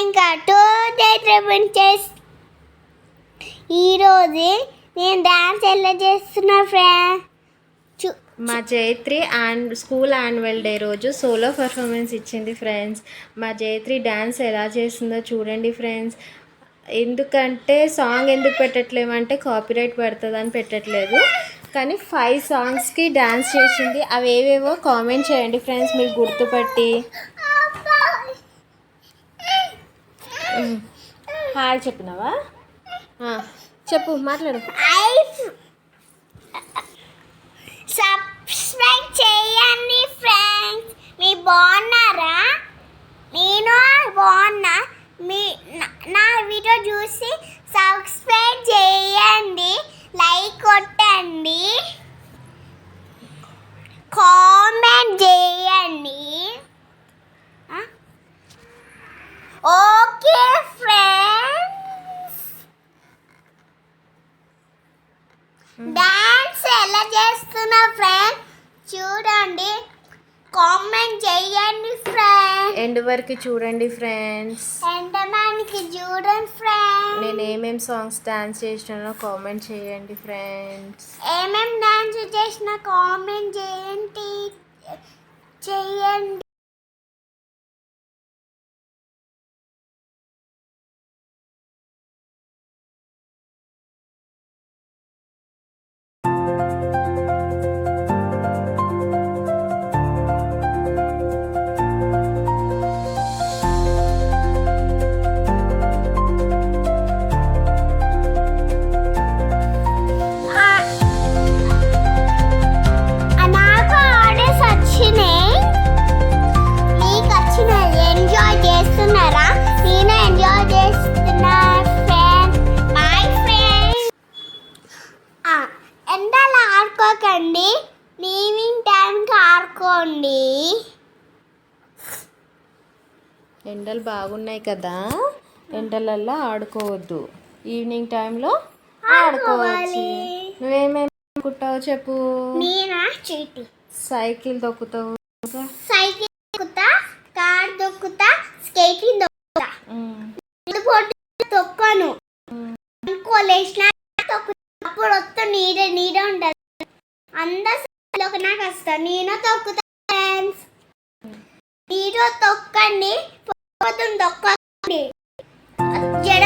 ఇంకా 2 ఈరోజు నేను డాన్స్ ఎలా చేస్తున్నా ఫ్రెండ్. మా జైత్రి స్కూల్ యాన్యువల్ డే రోజు సోలో పర్ఫార్మెన్స్ ఇచ్చింది ఫ్రెండ్స్. మా జైత్రి డాన్స్ ఎలా చేస్తుందో చూడండి ఫ్రెండ్స్. ఎందుకంటే సాంగ్ ఎందుకు పెట్టట్లేమంటే కాపీరైట్ పడుతుందని పెట్టట్లేదు. కానీ 5 సాంగ్స్కి డాన్స్ చేసింది. అవి ఏవేవో కామెంట్ చేయండి ఫ్రెండ్స్ మీరు గుర్తుపట్టి. హాయ్ చెప్పినావా? చెప్పు, మాట్లాడు. సబ్స్క్రైబ్ చేయండి ఫ్రెండ్స్. మీరు బాగున్నారా? నేను బాగున్నా. నా వీడియో చూసి సబ్స్క్రైబ్ చేయండి, లైక్ కొట్టండి, కామెంట్ చేయండి. Okay friends. డాన్స్ ఎలా చేస్తున్నా ఫ్రెండ్ చూడండి, కామెంట్ చేయండి ఫ్రెండ్. ఎండ్ వరకు చూడండి ఫ్రెండ్స్. ఎండమానికి చూడండి ఫ్రెండ్. నేను ఏమేం సాంగ్స్ డాన్స్ చేసినానో కామెంట్ చేయండి ఫ్రెండ్స్. ఏమేం డాన్స్ చేసినా కామెంట్ చేయండి. ఎండలు ఆడుకోకండి, ఈవినింగ్ టైంకి ఆడుకోండి. ఎండలు బాగున్నాయి కదా, ఎండలల్లో ఆడుకోవద్దు, ఈవినింగ్ టైంలో ఆడుకోవాలి. నువ్వేమేమి అనుకుంటావు చెప్పు. నేనా చీటి సైకిల్ తొక్కుతావు, సైకిల్ తొక్కుతా, కార్ తొక్కుతా, స్కేటింగ్ తొక్కుతా. తొక్కను లేచిన అప్పుడు వస్తా నీడ ఉండదు. అందరూ నాకు వస్తా, నేను తొక్కుతా ఫ్రెండ్స్. మీరు తొక్కండి, తొక్కండి, జడ